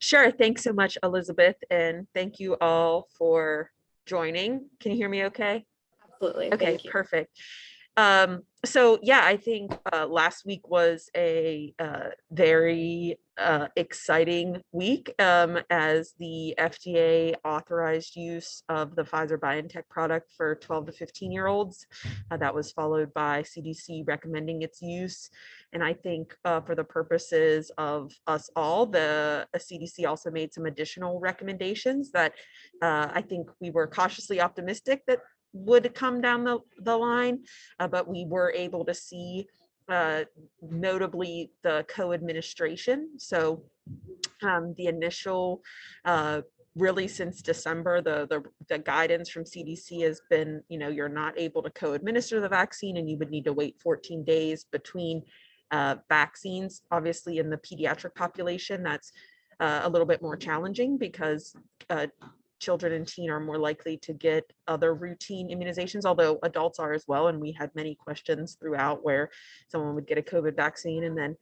Sure. Thanks so much, Elizabeth. And thank you all for joining. Can you hear me okay? Absolutely. Okay, Thank you. perfect. So yeah, I think last week was a very exciting week as the FDA authorized use of the Pfizer BioNTech product for 12 to 15-year-olds. That was followed by CDC recommending its use. And I think for the purposes of us all, the CDC also made some additional recommendations that I think we were cautiously optimistic that would come down the line, but we were able to see notably the co-administration. So the initial really since December, the guidance from CDC has been, you're not able to co-administer the vaccine and you would need to wait 14 days between vaccines. Obviously in the pediatric population, that's a little bit more challenging because children and teen are more likely to get other routine immunizations, although adults are as well. And we had many questions throughout where someone would get a COVID vaccine and then,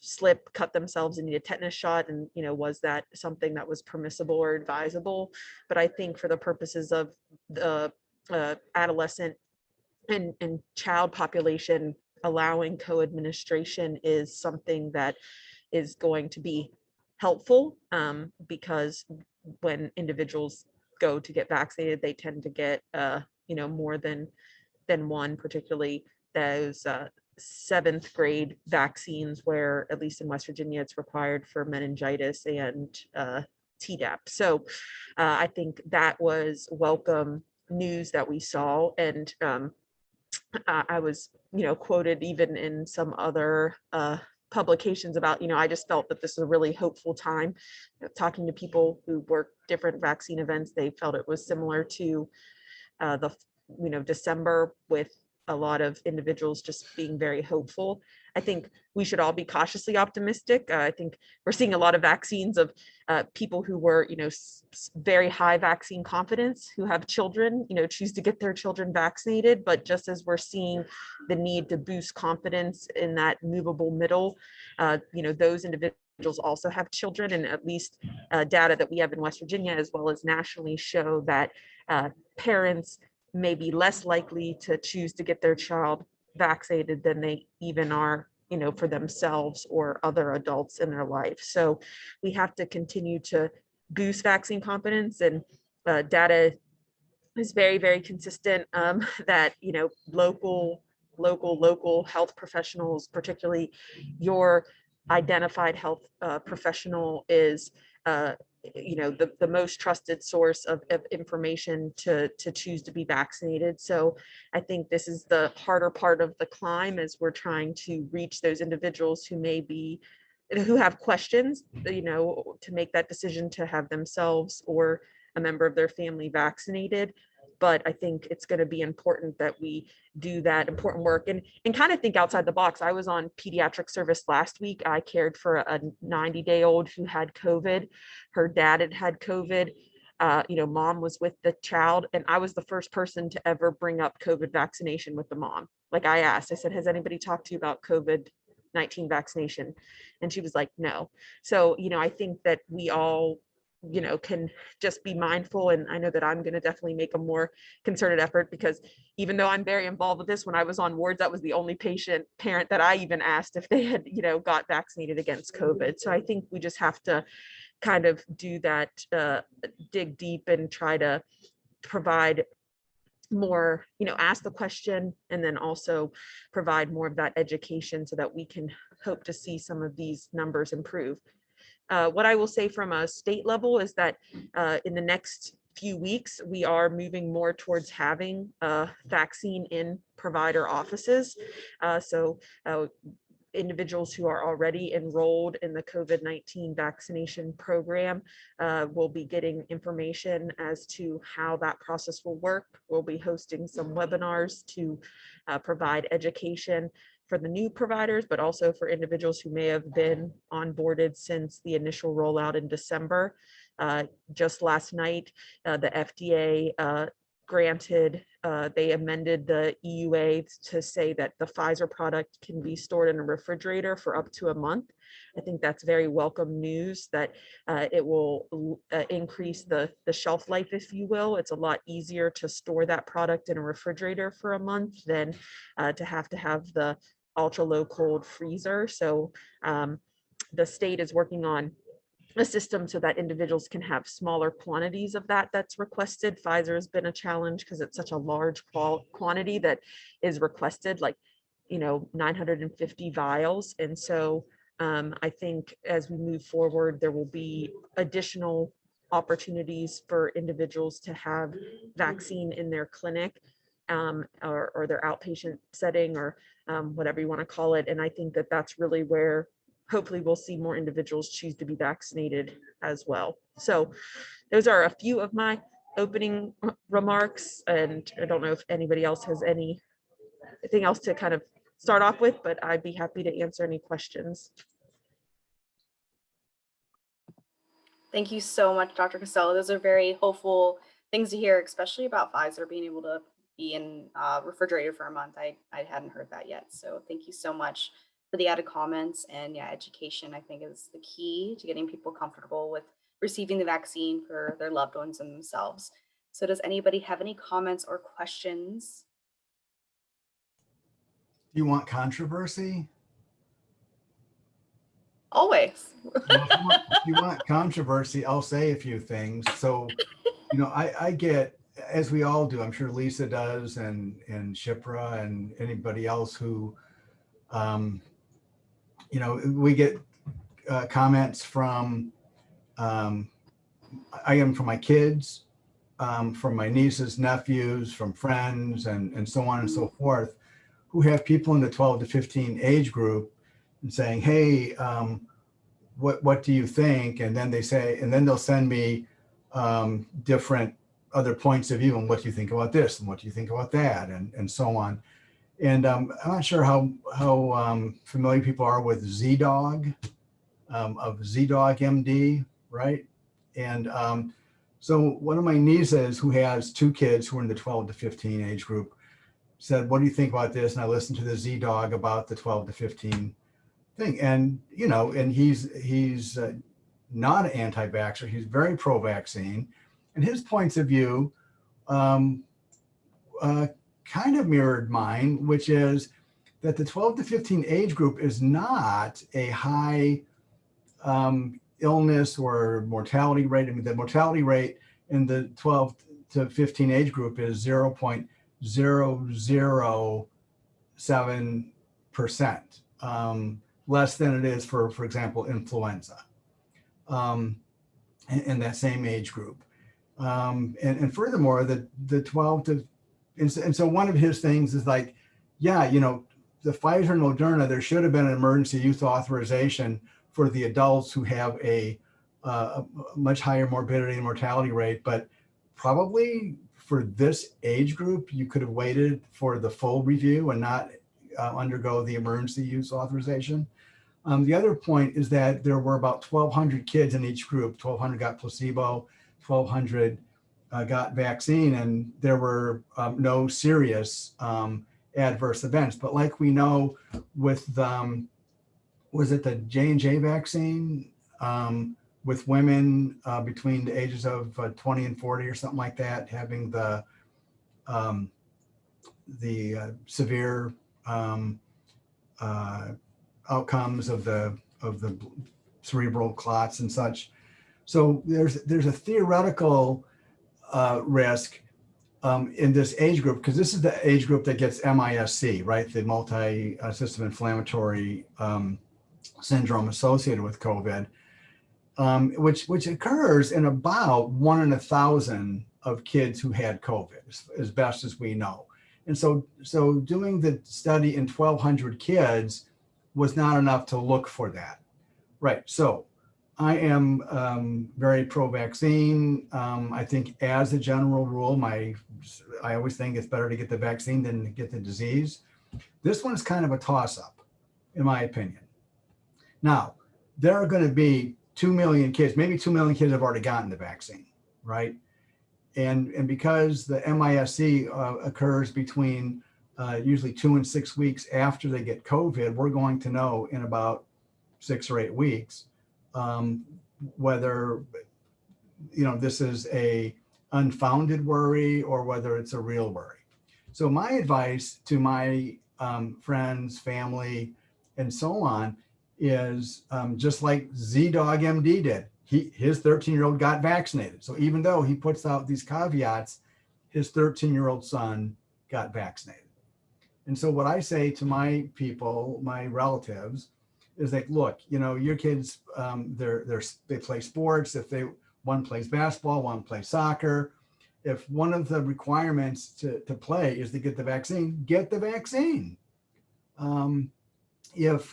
slip, cut themselves and need a tetanus shot. And, was that something that was permissible or advisable? But I think for the purposes of the adolescent and child population, allowing co-administration is something that is going to be helpful because when individuals go to get vaccinated, they tend to get more than one, particularly those seventh grade vaccines, where at least in West Virginia it's required for meningitis and Tdap. So I think that was welcome news that we saw, and I was quoted even in some other publications about, I just felt that this is a really hopeful time. Talking to people who work different vaccine events, they felt it was similar to the December, with a lot of individuals just being very hopeful. I think we should all be cautiously optimistic. I think we're seeing a lot of vaccines of people who were, very high vaccine confidence, who have children, choose to get their children vaccinated. But just as we're seeing the need to boost confidence in that movable middle, those individuals also have children, and at least data that we have in West Virginia as well as nationally show that parents may be less likely to choose to get their child vaccinated than they even are, for themselves or other adults in their life. So we have to continue to boost vaccine confidence, and data is very, very consistent that, local health professionals, particularly your identified health professional, is the most trusted source of information to choose to be vaccinated. So I think this is the harder part of the climb, as we're trying to reach those individuals who have questions, to make that decision to have themselves or a member of their family vaccinated. But I think it's going to be important that we do that important work and kind of think outside the box. I was on pediatric service last week. I cared for a 90-day-old who had COVID. Her dad had COVID. Mom was with the child, and I was the first person to ever bring up COVID vaccination with the mom. Like, I said, has anybody talked to you about COVID-19 vaccination? And she was like, no. So, I think that we all can just be mindful. And I know that I'm going to definitely make a more concerted effort, because even though I'm very involved with this, when I was on wards, that was the only parent that I even asked if they had, got vaccinated against COVID. So I think we just have to kind of do that, dig deep and try to provide more, ask the question, and then also provide more of that education so that we can hope to see some of these numbers improve. What I will say from a state level is that in the next few weeks, we are moving more towards having vaccine in provider offices. So individuals who are already enrolled in the COVID-19 vaccination program will be getting information as to how that process will work. We'll be hosting some webinars to provide education for the new providers, but also for individuals who may have been onboarded since the initial rollout in December. Just last night, the FDA granted they amended the EUA to say that the Pfizer product can be stored in a refrigerator for up to a month. I think that's very welcome news, that it will increase the shelf life, if you will. It's a lot easier to store that product in a refrigerator for a month than to have the ultra low cold freezer. So the state is working on a system so that individuals can have smaller quantities of that's requested. Pfizer has been a challenge because it's such a large quantity that is requested, like 950 vials. And so I think as we move forward, there will be additional opportunities for individuals to have vaccine in their clinic, or their outpatient setting, or whatever you want to call it. And I think that that's really where hopefully we'll see more individuals choose to be vaccinated as well. So those are a few of my opening remarks, and I don't know if anybody else has anything else to kind of start off with, but I'd be happy to answer any questions. Thank you so much, Dr. Costello. Those are very hopeful things to hear, especially about Pfizer being able to be in refrigerator for a month. I hadn't heard that yet. So thank you so much for the added comments. And yeah, education, I think, is the key to getting people comfortable with receiving the vaccine for their loved ones and themselves. So does anybody have any comments or questions? Do you want controversy? Always. Well, if you want controversy, I'll say a few things. So, I get, as we all do, I'm sure Lisa does, and Shipra and anybody else who, we get comments from, I am from my kids, from my nieces, nephews, from friends, and so on and so forth, who have people in the 12 to 15 age group and saying, hey, what do you think? And then they'll send me different other points of view, and what do you think about this, and what do you think about that, and so on. And I'm not sure how familiar people are with ZDogg, of ZDogg MD, right? And so one of my nieces, who has two kids who are in the 12 to 15 age group, said, what do you think about this? And I listened to the ZDogg about the 12 to 15 thing. And, and he's not an anti-vaxxer. He's very pro-vaccine. And his points of view kind of mirrored mine, which is that the 12 to 15 age group is not a high illness or mortality rate. I mean, the mortality rate in the 12 to 15 age group is 0.007%, less than it is for example, influenza, in that same age group. And furthermore, the 12 to, and so one of his things is like, yeah, the Pfizer and Moderna, there should have been an emergency use authorization for the adults who have a much higher morbidity and mortality rate, but probably for this age group, you could have waited for the full review and not undergo the emergency use authorization. The other point is that there were about 1,200 kids in each group. 1,200 got placebo, 1,200 got vaccine, and there were no serious adverse events. But like we know with was it the J&J vaccine, with women between the ages of 20 and 40 or something like that, having the severe outcomes of the cerebral clots and such. So there's a theoretical risk in this age group, because this is the age group that gets MIS-C, right? The multi-system inflammatory syndrome associated with COVID, which occurs in about 1 in 1,000 of kids who had COVID, as best as we know. And so doing the study in 1,200 kids was not enough to look for that. Right. So I am very pro-vaccine. I think as a general rule, I always think it's better to get the vaccine than to get the disease. This one's kind of a toss-up, in my opinion. Now, there are going to be 2 million kids, maybe 2 million kids have already gotten the vaccine, right? And because the MISC occurs between usually 2 and 6 weeks after they get COVID, we're going to know in about 6 or 8 weeks whether this is a unfounded worry or whether it's a real worry. So my advice to my friends, family, and so on is just like Z-Dog MD did. His 13-year-old got vaccinated. So even though he puts out these caveats, his 13-year-old son got vaccinated. And so what I say to my people, my relatives, is like, look, your kids, they play sports. If one plays basketball, one plays soccer. If one of the requirements to play is to get the vaccine, get the vaccine. If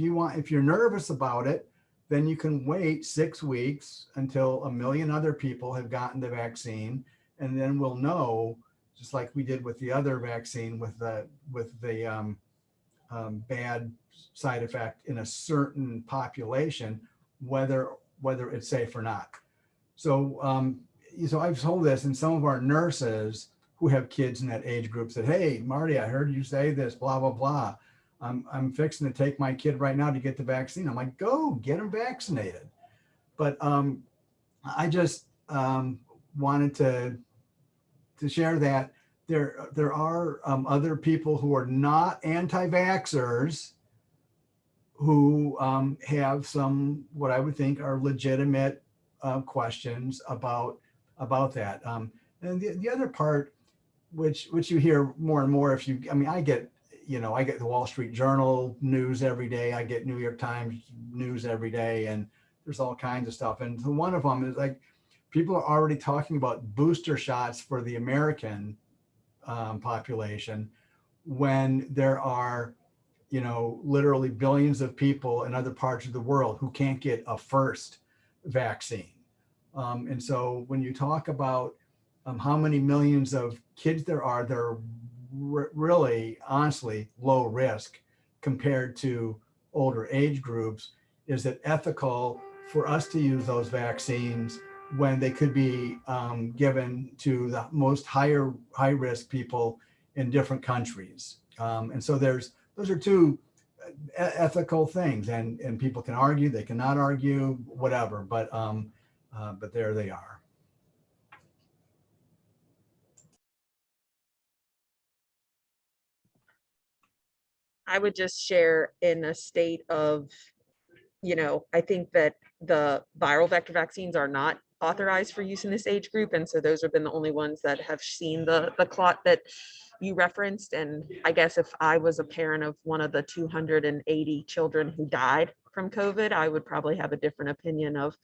you're nervous about it, then you can wait 6 weeks until 1 million other people have gotten the vaccine, and then we'll know, just like we did with the other vaccine, with the bad side effect in a certain population, whether it's safe or not. So I've told this, and some of our nurses who have kids in that age group said, "Hey, Marty, I heard you say this, blah, blah, blah. I'm fixing to take my kid right now to get the vaccine." I'm like, go get him vaccinated. But I just wanted to share that there are other people who are not anti-vaxxers who have some, what I would think are legitimate questions about that. And the other part, which you hear more and more, I get the Wall Street Journal news every day. I get New York Times news every day, and there's all kinds of stuff. And one of them is like, people are already talking about booster shots for the American population when there are, literally billions of people in other parts of the world who can't get a first vaccine. And so when you talk about how many millions of kids there are, they're really, honestly, low risk compared to older age groups. Is it ethical for us to use those vaccines when they could be given to the most high risk people in different countries? And so those are two ethical things, and people can argue, they cannot argue, whatever, but there they are. I would just share in a state of, I think that the viral vector vaccines are not authorized for use in this age group. And so those have been the only ones that have seen the clot that you referenced. And I guess if I was a parent of one of the 280 children who died from COVID, I would probably have a different opinion of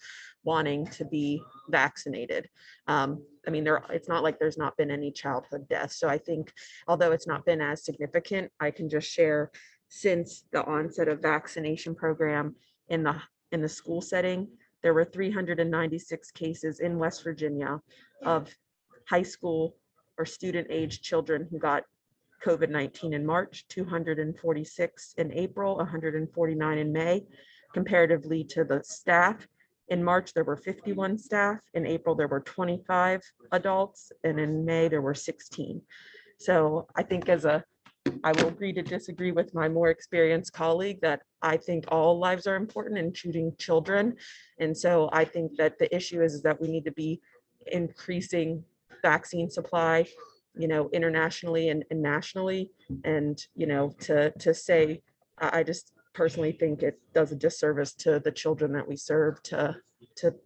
wanting to be vaccinated. It's not like there's not been any childhood deaths. So I think, although it's not been as significant, I can just share, since the onset of vaccination program in the school setting, there were 396 cases in West Virginia of high school or student age children who got COVID-19 in March, 246 in April, 149 in May. Comparatively to the staff, in March there were 51 staff, in April there were 25 adults, and in May there were 16. So I think I will agree to disagree with my more experienced colleague that I think all lives are important, including children. And so I think that the issue is that we need to be increasing vaccine supply, internationally and nationally. And, to say, I just personally think it does a disservice to the children that we serve to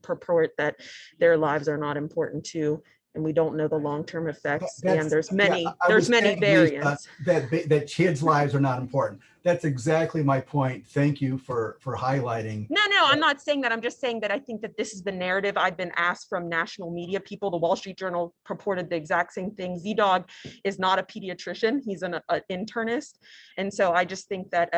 purport that their lives are not important too. And we don't know the long-term effects. And there's many variants. That kids' lives are not important. That's exactly my point. Thank you for highlighting. No, I'm not saying that. I'm just saying that I think that this is the narrative. I've been asked from national media people. The Wall Street Journal purported the exact same thing. Z-Dog is not a pediatrician. He's an internist. And so I just think that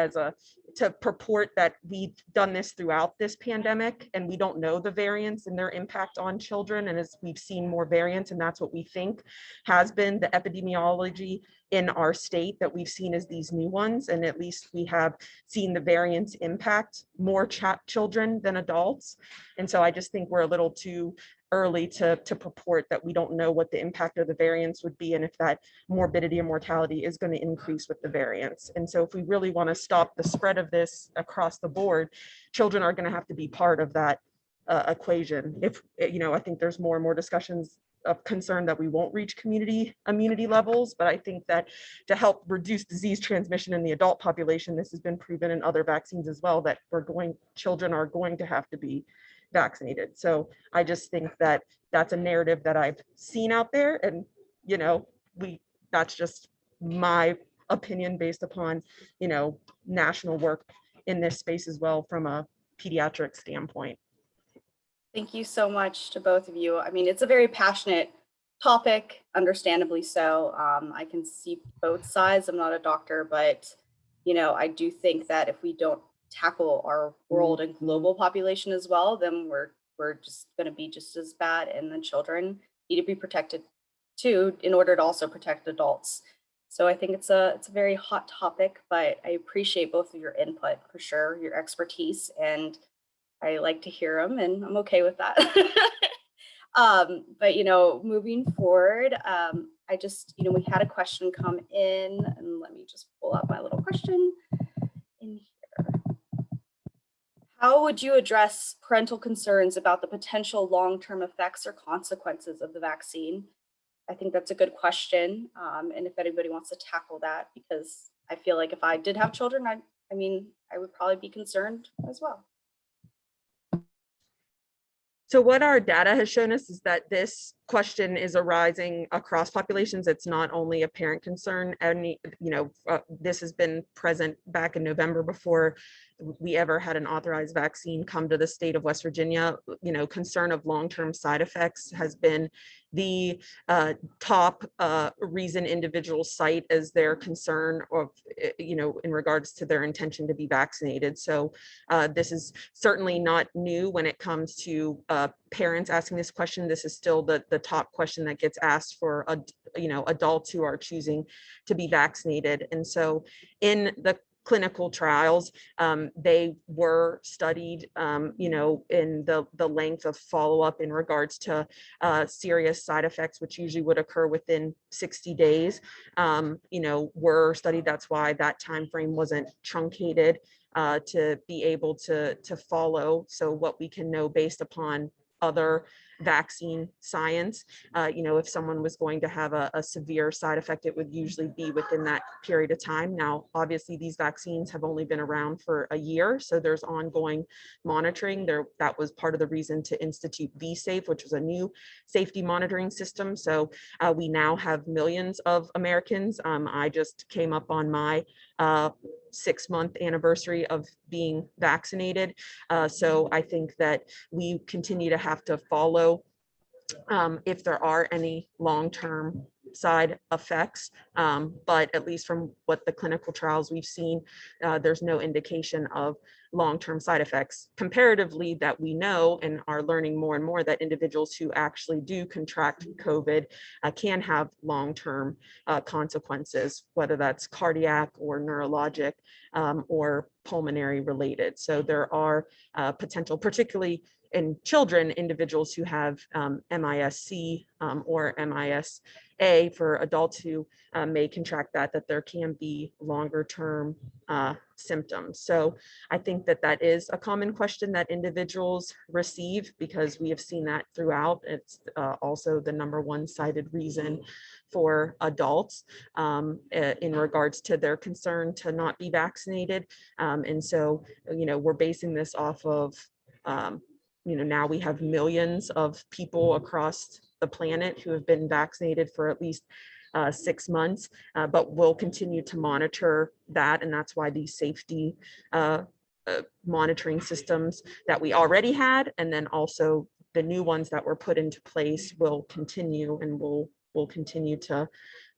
to purport that we've done this throughout this pandemic and we don't know the variants and their impact on children. And as we've seen more variants, and that's what we think has been the epidemiology in our state that we've seen as these new ones. And at least we have seen the variants impact more children than adults. And so I just think we're a little too early to purport that we don't know what the impact of the variants would be and if that morbidity and mortality is going to increase with the variants. And so if we really want to stop the spread of this across the board, children are going to have to be part of that equation. If, you know, I think there's more and more discussions of concern that we won't reach community immunity levels, but I think that to help reduce disease transmission in the adult population, this has been proven in other vaccines as well, that children are going to have to be vaccinated. So I just think that that's a narrative that I've seen out there, and you know, that's just my opinion based upon, you know, national work in this space as well from a pediatric standpoint. Thank you so much to both of you. I mean, it's a very passionate topic, understandably so. I can see both sides. I'm not a doctor, but you know, I do think that if we don't tackle our world and global population as well, then we're just going to be just as bad, and the children need to be protected too in order to also protect adults. So I think it's a very hot topic, but I appreciate both of your input for sure, your expertise, and I like to hear them, and I'm okay with that. But you know, moving forward, I just, you know, we had a question come in, and let me just pull up my little question in here. How would you address parental concerns about the potential long-term effects or consequences of the vaccine? I think that's a good question. And if anybody wants to tackle that, because I feel like if I did have children, I mean, I would probably be concerned as well. So what our data has shown us is that this question is arising across populations. It's not only a parent concern. This has been present back in November before we ever had an authorized vaccine come to the state of West Virginia. You know, concern of long-term side effects has been the top reason individuals cite as their concern of, you know, in regards to their intention to be vaccinated. So this is certainly not new when it comes to parents asking this question. This is still the top question that gets asked for, adults who are choosing to be vaccinated. And so in the clinical trials, they were studied, in the length of follow-up in regards to serious side effects, which usually would occur within 60 days, were studied. That's why that time frame wasn't truncated to be able to follow. So what we can know based upon other vaccine science, if someone was going to have a severe side effect, it would usually be within that period of time. Now, obviously, these vaccines have only been around for a year, so there's ongoing monitoring. That was part of the reason to institute VSafe, which was a new safety monitoring system. So we now have millions of Americans. I just came up on my 6-month anniversary of being vaccinated. So I think that we continue to have to follow if there are any long-term side effects, but at least from what the clinical trials we've seen, there's no indication of long-term side effects. Comparatively, that we know and are learning more and more that individuals who actually do contract COVID can have long-term consequences, whether that's cardiac or neurologic or pulmonary related. So there are potential, particularly in children, individuals who have MIS-C or MIS-A. For adults who may contract that there can be longer term symptoms. So I think that is a common question that individuals receive, because we have seen that throughout. It's also the #1 cited reason for adults in regards to their concern to not be vaccinated. And so, we're basing this off of now we have millions of people across the planet who have been vaccinated for at least 6 months, but we'll continue to monitor that. And that's why these safety monitoring systems that we already had, and then also the new ones that were put into place, will continue, and we'll continue to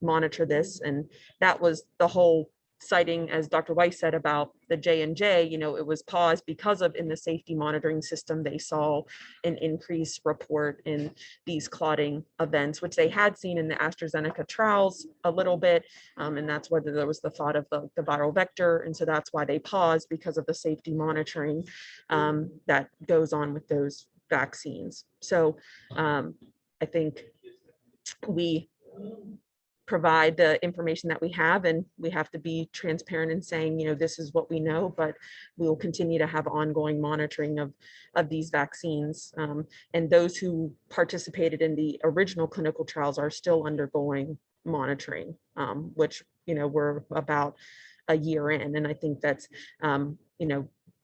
monitor this. And that was the whole citing, as Dr. Weiss said about the J&J, it was paused because of in the safety monitoring system, they saw an increased report in these clotting events, which they had seen in the AstraZeneca trials a little bit. And that's whether there was the thought of the viral vector. And so that's why they paused, because of the safety monitoring that goes on with those vaccines. So I think we provide the information that we have, and we have to be transparent in saying, this is what we know, but we will continue to have ongoing monitoring of these vaccines. And those who participated in the original clinical trials are still undergoing monitoring, which, we're about a year in. And I think that's,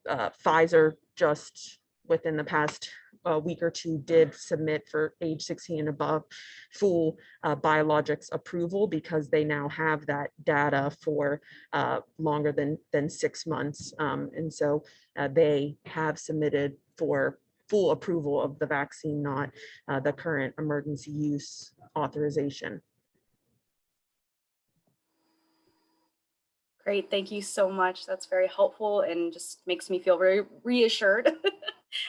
Pfizer just within the past week or two did submit for age 16 and above full biologics approval, because they now have that data for longer than 6 months. And so they have submitted for full approval of the vaccine, not the current emergency use authorization. Great, thank you so much. That's very helpful and just makes me feel very reassured.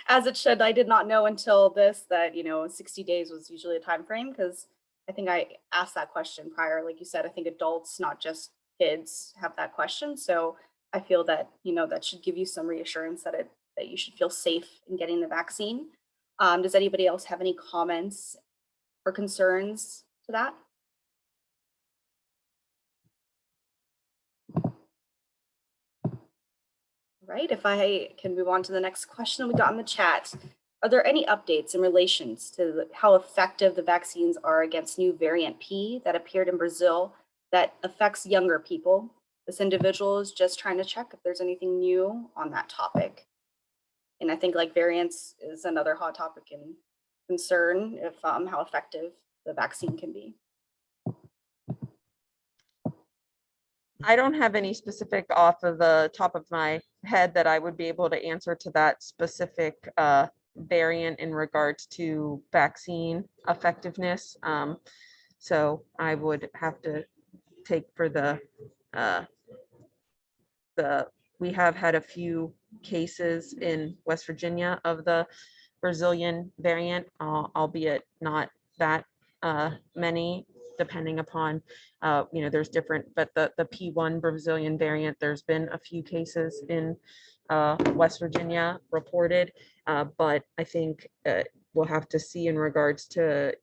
As it should. I did not know until this that 60 days was usually a time frame, because I think I asked that question prior. Like you said, I think adults, not just kids, have that question. So I feel that that should give you some reassurance that you should feel safe in getting the vaccine. Does anybody else have any comments or concerns to that? Right, if I can move on to the next question we got in the chat. Are there any updates in relations to how effective the vaccines are against new variant P that appeared in Brazil that affects younger people? This individual is just trying to check if there's anything new on that topic. And I think like variants is another hot topic and concern, if how effective the vaccine can be. I don't have any specific off of the top of my head that I would be able to answer to that specific variant in regards to vaccine effectiveness. So I would have to take for we have had a few cases in West Virginia of the Brazilian variant, albeit not that many, depending upon, there's different, but the P1 Brazilian variant, there's been a few cases in West Virginia reported, but I think we'll have to see in regards to,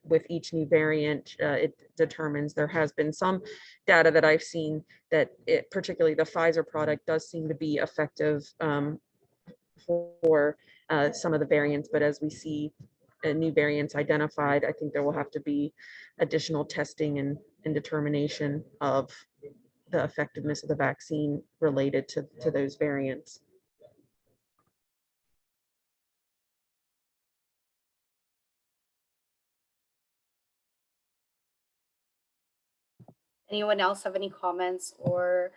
with each new variant, it determines. There has been some data that I've seen that particularly the Pfizer product does seem to be effective for some of the variants, but as we see new variants identified, I think there will have to be additional testing and determination of the effectiveness of the vaccine related to those variants. Anyone else have any comments or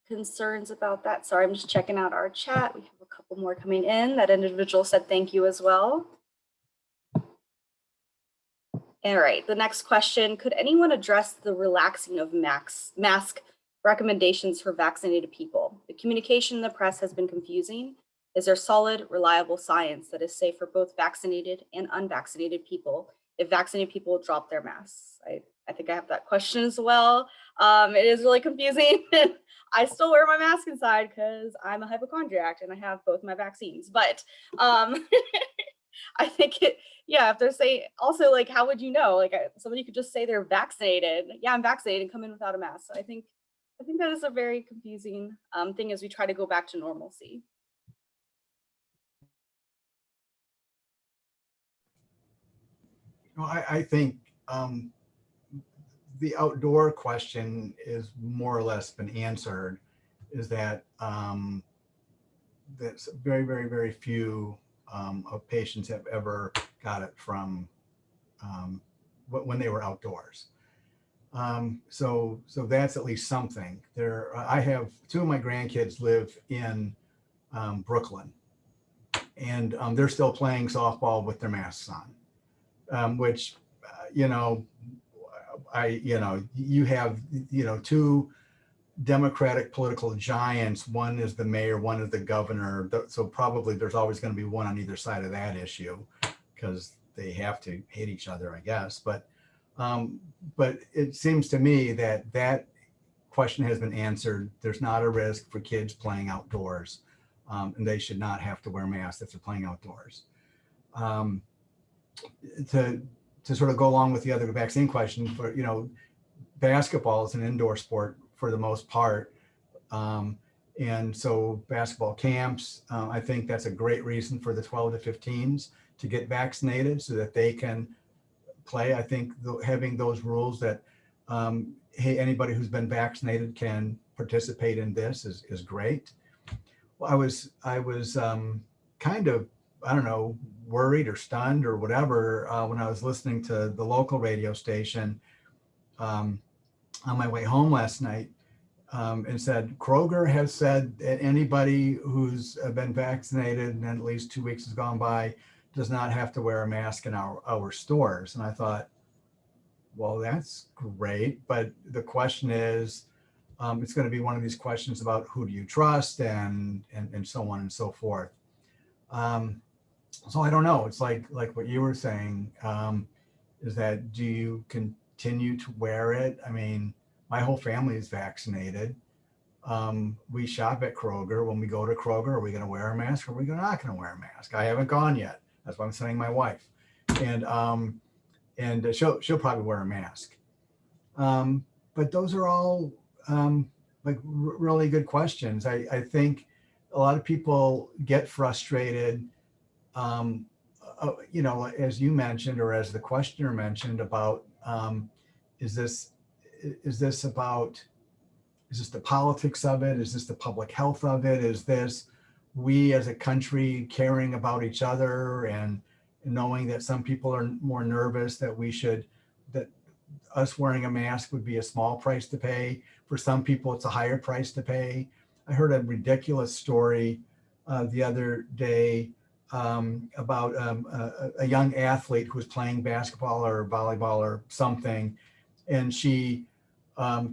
concerns about that? Sorry, I'm just checking out our chat. We have a couple more coming in. That individual said thank you as well. All right, the next question. Could anyone address the relaxing of mask recommendations for vaccinated people? The communication in the press has been confusing. Is there solid, reliable science that is safe for both vaccinated and unvaccinated people if vaccinated people drop their masks? I think I have that question as well. It is really confusing. I still wear my mask inside because I'm a hypochondriac and I have both my vaccines. But I think if they're saying also, like, how would you know? Like, somebody could just say they're vaccinated. Yeah, I'm vaccinated, and come in without a mask. So I think that is a very confusing thing as we try to go back to normalcy. Well, I think the outdoor question is more or less been answered, is that that's very, very, very few of patients have ever got it from when they were outdoors. So that's at least something. I have two of my grandkids live in Brooklyn, and they're still playing softball with their masks on, which, you have, two Democratic political giants. One is the mayor, one is the governor. So probably there's always going to be one on either side of that issue because they have to hate each other, I guess. But it seems to me that that question has been answered. There's not a risk for kids playing outdoors, and they should not have to wear masks if they're playing outdoors. Um, to sort of go along with the other vaccine question, for basketball is an indoor sport for the most part. And so basketball camps, I think that's a great reason for the 12 to 15s to get vaccinated so that they can play. I think having those rules that, hey, anybody who's been vaccinated can participate in this is great. Well, I was kind of, I don't know, worried or stunned or whatever when I was listening to the local radio station on my way home last night, and said Kroger has said that anybody who's been vaccinated and at least 2 weeks has gone by does not have to wear a mask in our stores. And I thought, well, that's great. But the question is, it's going to be one of these questions about who do you trust and so on and so forth. So I don't know. It's like what you were saying, is that do you continue to wear it? I mean, my whole family is vaccinated. We shop at Kroger. When we go to Kroger, are we going to wear a mask or are we not going to wear a mask? I haven't gone yet. That's why I'm sending my wife. And she'll probably wear a mask. But those are all really good questions. I think a lot of people get frustrated, as you mentioned, or as the questioner mentioned about, is this the politics of it? Is this the public health of it? Is this we as a country caring about each other and knowing that some people are more nervous that us wearing a mask would be a small price to pay. For some people, it's a higher price to pay. I heard a ridiculous story the other day about a young athlete who was playing basketball or volleyball or something, and she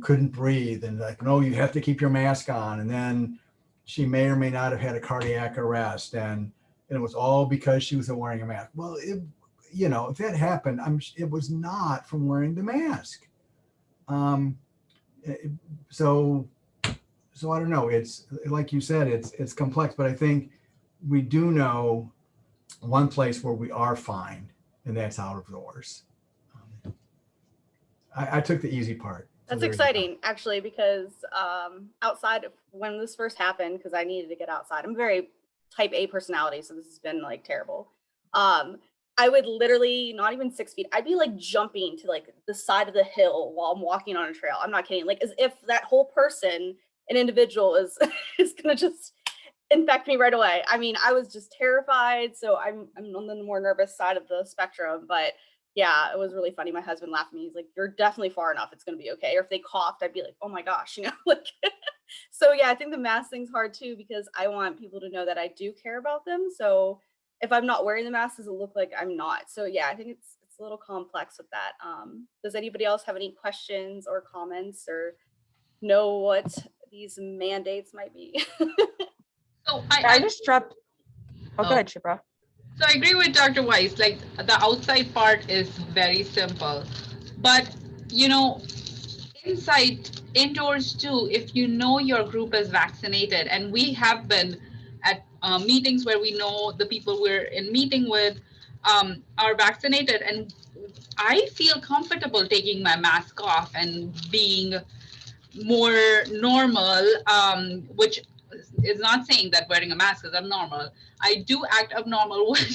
couldn't breathe, and like, no, you have to keep your mask on. And then she may or may not have had a cardiac arrest, and it was all because she was wearing a mask. Well, if that happened, it was not from wearing the mask. So I don't know. It's like you said, it's complex, but I think we do know one place where we are fine, and that's out of doors. I took the easy part. That's exciting, actually, because outside of when this first happened, because I needed to get outside. I'm very type A personality, so this has been like terrible. I would literally not even 6 feet. I'd be like jumping to like the side of the hill while I'm walking on a trail. I'm not kidding. Like as if that whole person, an individual, is gonna just infect me right away. I mean, I was just terrified. So I'm on the more nervous side of the spectrum, but yeah, it was really funny. My husband laughed at me. He's like, "You're definitely far enough. It's gonna be okay." Or if they coughed, I'd be like, "Oh my gosh," like. So yeah, I think the mask thing's hard too because I want people to know that I do care about them. So if I'm not wearing the mask, does it look like I'm not? So yeah, I think it's a little complex with that. Does anybody else have any questions or comments or know what these mandates might be? So I just dropped. Oh, go ahead, Shipra. So I agree with Dr. Weiss, like the outside part is very simple, but indoors too, if you know your group is vaccinated, and we have been at meetings where we know the people we're in meeting with are vaccinated, and I feel comfortable taking my mask off and being more normal, which is not saying that wearing a mask is abnormal. I do act abnormal when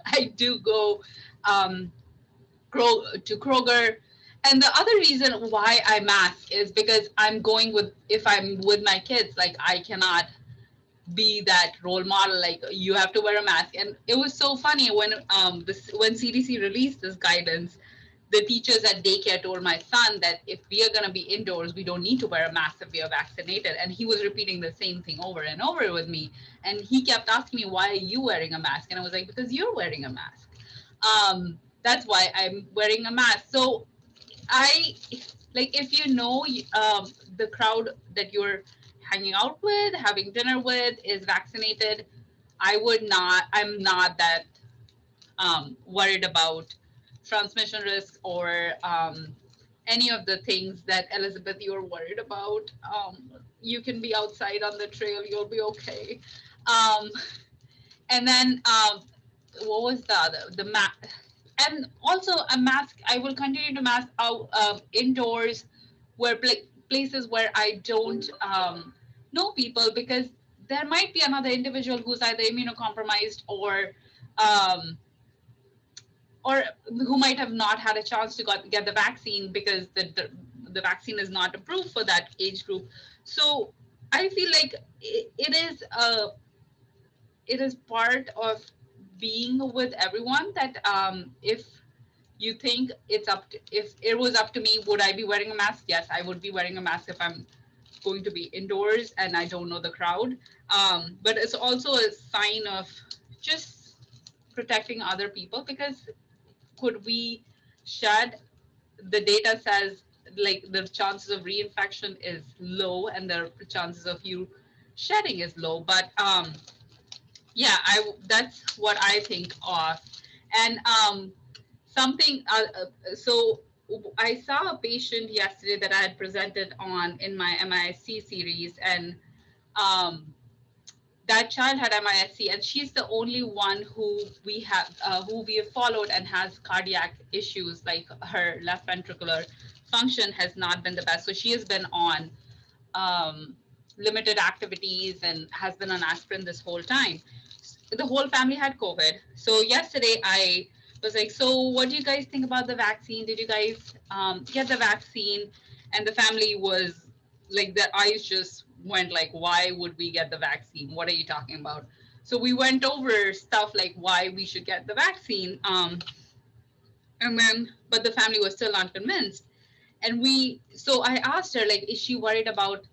I do go to Kroger. And the other reason why I mask is because if I'm with my kids, like I cannot be that role model, like you have to wear a mask. And it was so funny when CDC released this guidance, the teachers at daycare told my son that if we are going to be indoors, we don't need to wear a mask if we are vaccinated. And he was repeating the same thing over and over with me. And he kept asking me, why are you wearing a mask? And I was like, because you're wearing a mask. That's why I'm wearing a mask. So like if you know the crowd that you're hanging out with, having dinner with is vaccinated, I'm not that worried about transmission risk or any of the things that Elizabeth you're worried about. You can be outside on the trail, you'll be okay. Um, and then what was the other? The mask, and also a mask. I will continue to mask out indoors, where places where I don't know people, because there might be another individual who's either immunocompromised um, or who might have not had a chance to get the vaccine because the vaccine is not approved for that age group. So I feel like it is part of being with everyone that if you think if it was up to me, would I be wearing a mask? Yes, I would be wearing a mask if I'm going to be indoors and I don't know the crowd. But it's also a sign of just protecting other people, because could we shed, the data says like the chances of reinfection is low and the chances of you shedding is low. But yeah, that's what I think of. And something so I saw a patient yesterday that I had presented on in my MISC series, and um, that child had MISC, and she's the only one who we have followed and has cardiac issues, like her left ventricular function has not been the best. So she has been on um, limited activities and has been on aspirin this whole time. The whole family had COVID. So yesterday I was like, so what do you guys think about the vaccine? Did you guys get the vaccine? And the family was like, their eyes just went like, why would we get the vaccine? What are you talking about? So we went over stuff like why we should get the vaccine. And then, but the family was still unconvinced. So I asked her, like, is she worried about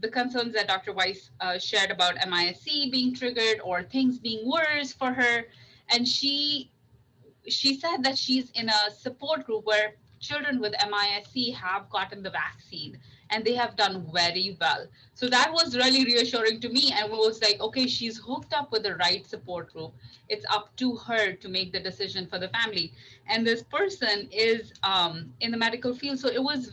the concerns that Dr. Weiss shared about MISC being triggered or things being worse for her? And she said that she's in a support group where children with MISC have gotten the vaccine and they have done very well. So that was really reassuring to me, and was like, okay, she's hooked up with the right support group. It's up to her to make the decision for the family. And this person is in the medical field, so it was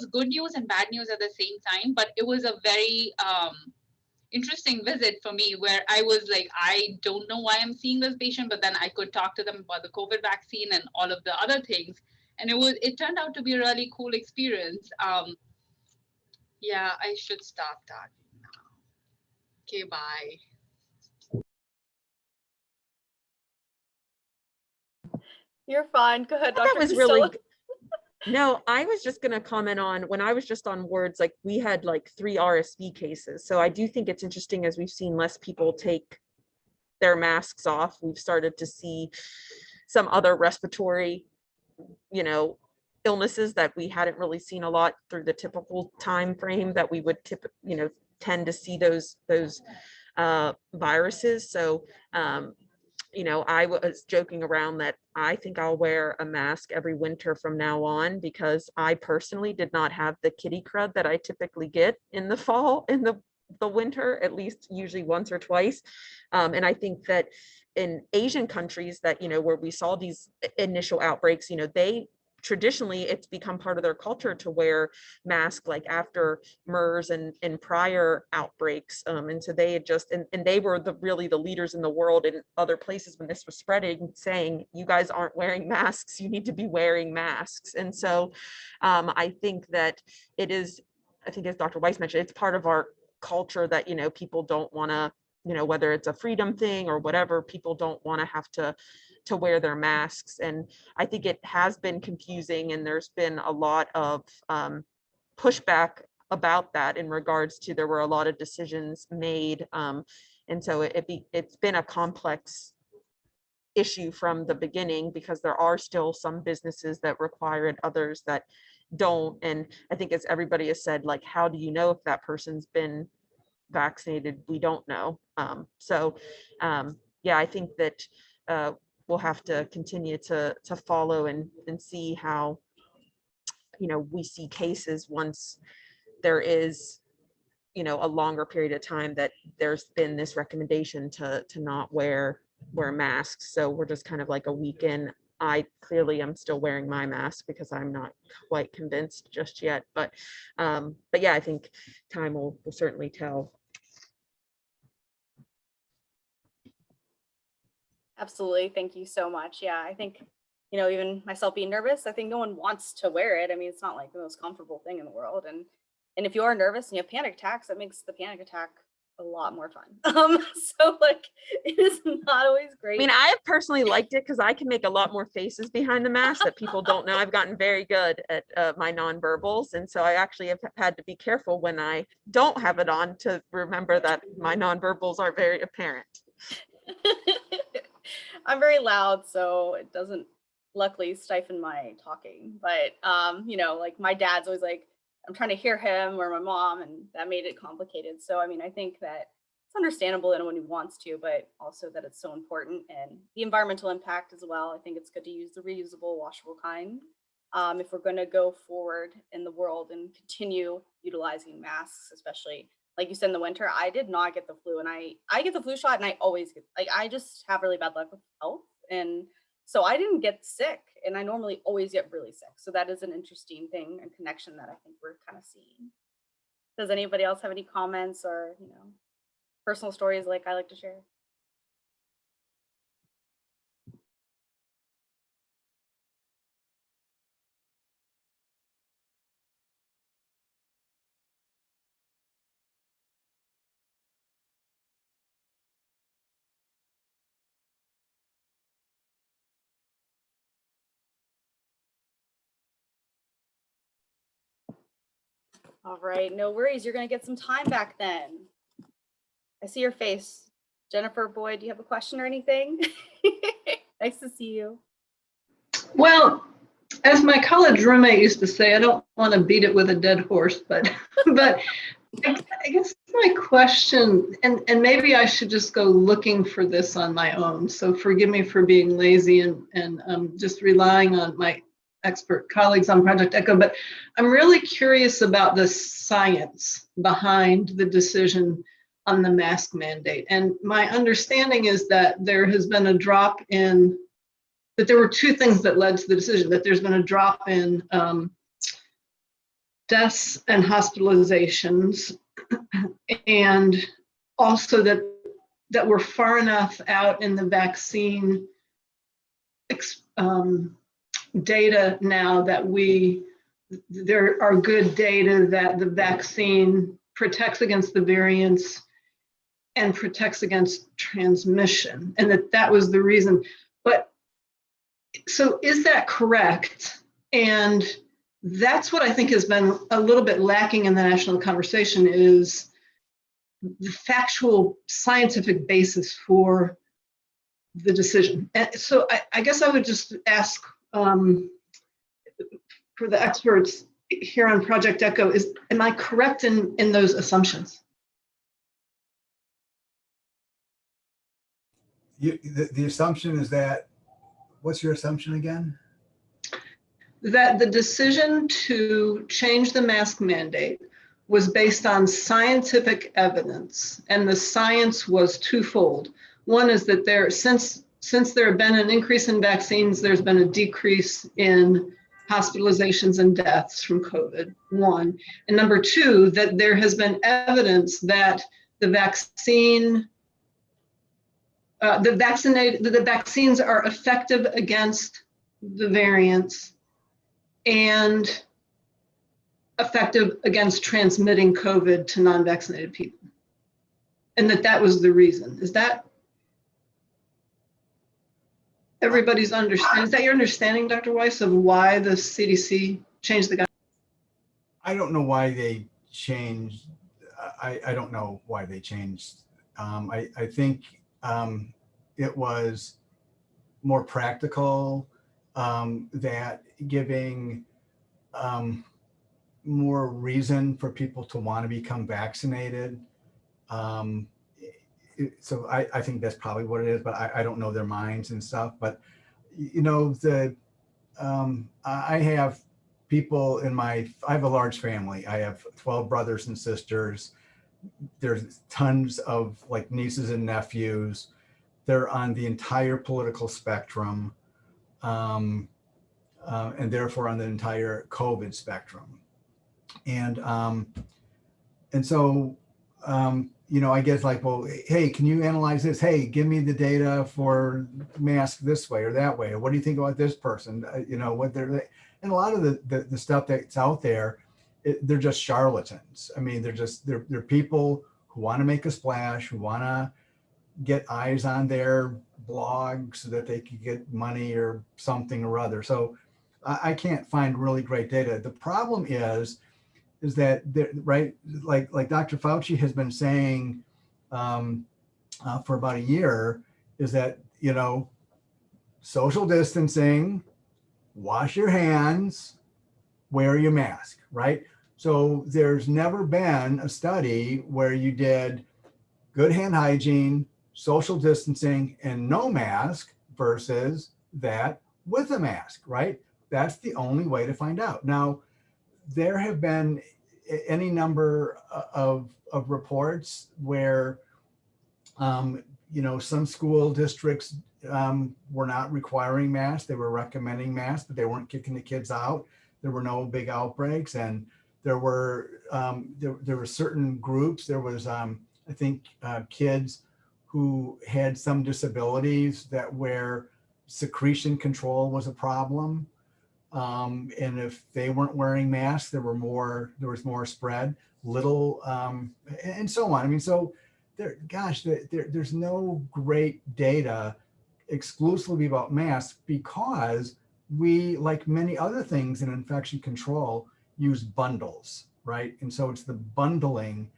good news and bad news at the same time. But it was a very interesting visit for me, where I was like, I don't know why I'm seeing this patient, but then I could talk to them about the COVID vaccine and all of the other things. And it turned out to be a really cool experience. Yeah, I should stop talking now. Okay, bye. You're fine. Go ahead, That Dr. was really Costello. no, I was just going to comment on when I was just on wards, like we had like 3 RSV cases. So I do think it's interesting, as we've seen less people take their masks off, we've started to see some other respiratory, illnesses that we hadn't really seen a lot through the typical time frame that we would tend to see those viruses. So I was joking around that I think I'll wear a mask every winter from now on, because I personally did not have the kitty crud that I typically get in the fall, in the winter, at least usually once or twice. And I think that in Asian countries that, where we saw these initial outbreaks, they traditionally, it's become part of their culture to wear masks, like after MERS and prior outbreaks. And so they had and they were really the leaders in the world in other places when this was spreading, saying, you guys aren't wearing masks, you need to be wearing masks. And so I think that I think as Dr. Weiss mentioned, it's part of our culture that, people don't want to, whether it's a freedom thing or whatever, people don't want to have to wear their masks. And I think it has been confusing, and there's been a lot of pushback about that, in regards to, there were a lot of decisions made. And so it's been a complex issue from the beginning, because there are still some businesses that require it, others that don't. And I think, as everybody has said, like, how do you know if that person's been vaccinated? We don't know. Yeah, I think that we'll have to continue to follow and see how, we see cases once there is, a longer period of time that there's been this recommendation to not wear masks. So we're just kind of like a week in. I clearly am still wearing my mask because I'm not quite convinced just yet. But yeah, I think time will certainly tell. Absolutely. Thank you so much. Yeah, I think, even myself being nervous, I think no one wants to wear it. I mean, it's not like the most comfortable thing in the world. And if you are nervous and you have panic attacks, that makes the panic attack a lot more fun. So like it is not always I great. mean, I have personally liked it because I can make a lot more faces behind the mask that people don't know. I've gotten very good at my nonverbals. And so I actually have had to be careful when I don't have it on to remember that my nonverbals are very apparent. I'm very loud, so it doesn't luckily stifle my talking. But like my dad's always like, I'm trying to hear him or my mom, and that made it complicated. So I mean, I think that it's understandable anyone who wants to, but also that it's so important and the environmental impact as well. I think it's good to use the reusable, washable kind. If we're going to go forward in the world and continue utilizing masks, especially like you said in the winter, I did not get the flu, and I get the flu shot, and I always get like I just have really bad luck with health, and so I didn't get sick, and I normally always get really sick. So that is an interesting thing and connection that I think we're kind of seeing. Does anybody else have any comments or personal stories like I like to share? All right, no worries. You're gonna get some time back then. I see your face. Jennifer Boyd, do you have a question or anything? Nice to see you. Well, as my college roommate used to say, I don't want to beat it with a dead horse, but I guess my question, and maybe I should just go looking for this on my own. So forgive me for being lazy and just relying on my expert colleagues on Project ECHO, but I'm really curious about the science behind the decision on the mask mandate. And my understanding is that there has been a drop in, that there were two things that led to the decision, that there's been a drop in deaths and hospitalizations, and also that we're far enough out in the vaccine data now that there are good data that the vaccine protects against the variants and protects against transmission, and that was the reason. But so is that correct? And that's what I think has been a little bit lacking in the national conversation, is the factual scientific basis for the decision. And so I guess I would just ask for the experts here on Project ECHO, am I correct in those assumptions? The assumption is that, what's your assumption again? That the decision to change the mask mandate was based on scientific evidence, and the science was twofold. One is that since there have been an increase in vaccines, there's been a decrease in hospitalizations and deaths from COVID, one. And number two, that there has been evidence that the vaccines are effective against the variants and effective against transmitting COVID to non-vaccinated people. And that was the reason. Is that everybody's understanding? Is that your understanding, Dr. Weiss, of why the CDC changed the guidelines? I don't know why they changed. I don't know why they changed. I think it was more practical, that giving more reason for people to want to become vaccinated so I think that's probably what it is, but I don't know their minds and stuff. But I have people I have a large family. I have 12 brothers and sisters. There's tons of like nieces and nephews. They're on the entire political spectrum, and therefore on the entire COVID spectrum. And so, I guess like, well, hey, can you analyze this? Hey, give me the data for mask this way or that way. Or what do you think about this person? What and a lot of the stuff that's out there, they're just charlatans. I mean, they're people who want to make a splash, who want to get eyes on their blog so that they can get money or something or other. So I can't find really great data. The problem is that right, like Dr. Fauci has been saying for about a year, is that social distancing, wash your hands, wear your mask, right? So there's never been a study where you did good hand hygiene, social distancing, and no mask versus that with a mask, right? That's the only way to find out. Now, there have been any number of reports where, some school districts were not requiring masks. They were recommending masks, but they weren't kicking the kids out. There were no big outbreaks, and there were certain groups. There was, I think, kids who had some disabilities where secretion control was a problem. And if they weren't wearing masks, there was more spread, and so on. I mean, so there's no great data exclusively about masks because we, like many other things in infection control, use bundles, right? And so it's the bundling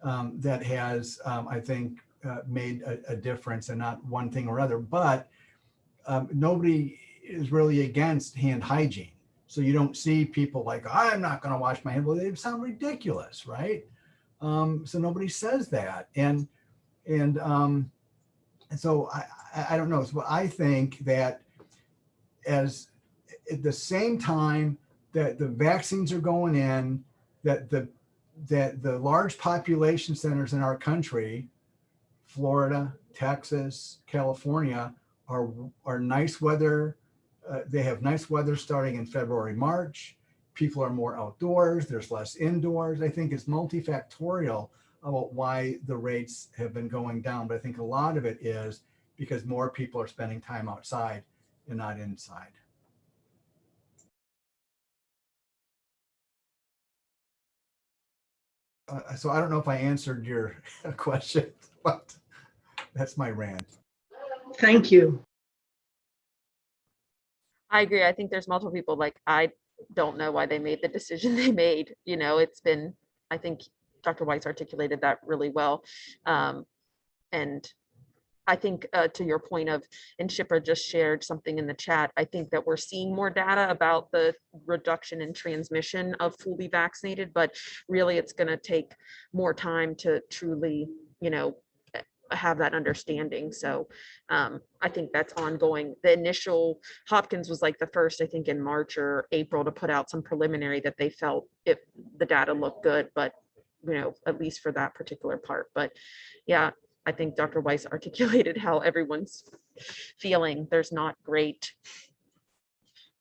that has, I think, made a difference, and not one thing or other. But nobody is really against hand hygiene. So you don't see people like, I'm not going to wash my hands. Well, they sound ridiculous, right? So nobody says that. And so I don't know. So I think that as at the same time that the vaccines are going in, that the large population centers in our country, Florida, Texas, California, are nice weather. They have nice weather starting in February, March. People are more outdoors. There's less indoors. I think it's multifactorial about why the rates have been going down. But I think a lot of it is because more people are spending time outside and not inside. So I don't know if I answered your question, but that's my rant. Thank you. I agree. I think there's multiple people, like, I don't know why they made the decision they made. It's been, I think Dr. Weiss articulated that really well. And I think to your point of, and Shipra just shared something in the chat, I think that we're seeing more data about the reduction in transmission of fully vaccinated, but really it's going to take more time to truly, have that understanding. So I think that's ongoing. The initial Hopkins was like the first, I think in March or April, to put out some preliminary that they felt the data looked good, but at least for that particular part. But yeah, I think Dr. Weiss articulated how everyone's feeling. There's not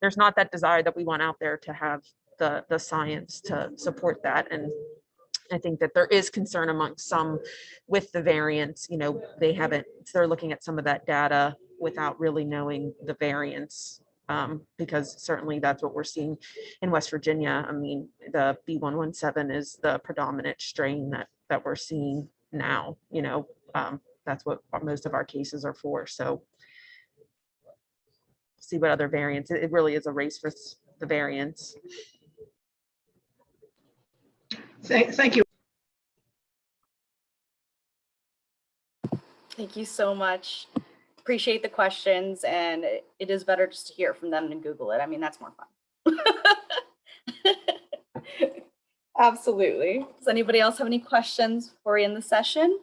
that desire that we want out there to have the science to support that. And I think that there is concern amongst some with the variants. They're looking at some of that data without really knowing the variants, because certainly that's what we're seeing in West Virginia. I mean, the B117 is the predominant strain that we're seeing now. That's what most of our cases are for. So see what other variants. It really is a race for the variants. Thank you. Thank you so much. Appreciate the questions, and it is better just to hear from them than Google it. I mean, that's more fun. Absolutely. Does anybody else have any questions before we end the session?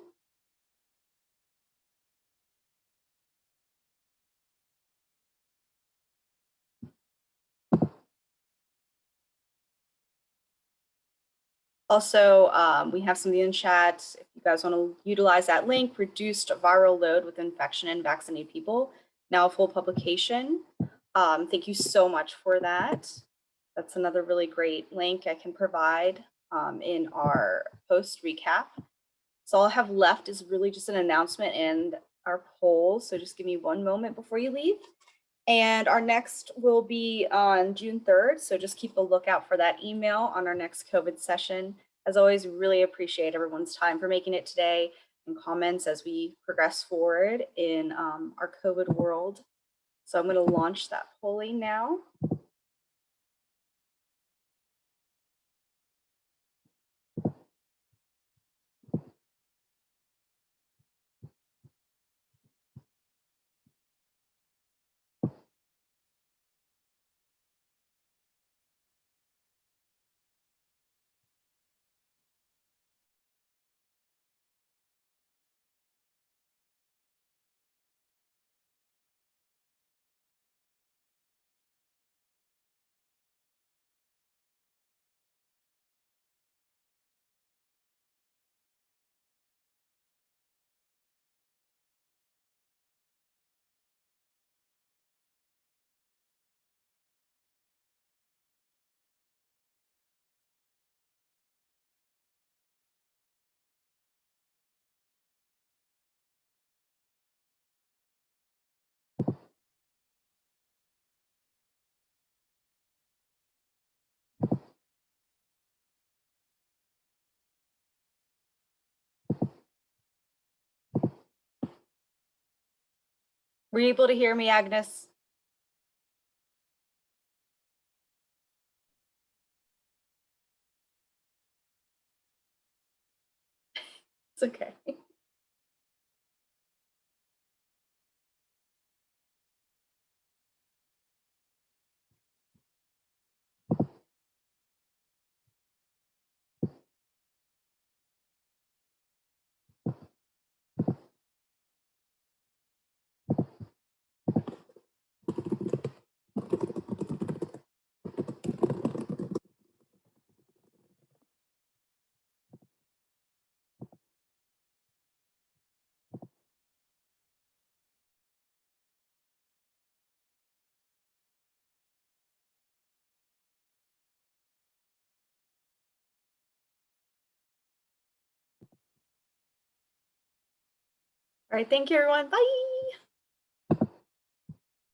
Also, we have something in chat. If you guys want to utilize that link, reduced viral load with infection in vaccinated people, now a full publication. Thank you so much for that. That's another really great link I can provide in our post recap. So all I have left is really just an announcement and our poll. So just give me one moment before you leave. And our next will be on June 3rd. So just keep a lookout for that email on our next COVID session. As always, really appreciate everyone's time for making it today and comments as we progress forward in our COVID world. So I'm going to launch that polling now. Were you able to hear me, Agnes? It's okay. All right, thank you, everyone. Bye.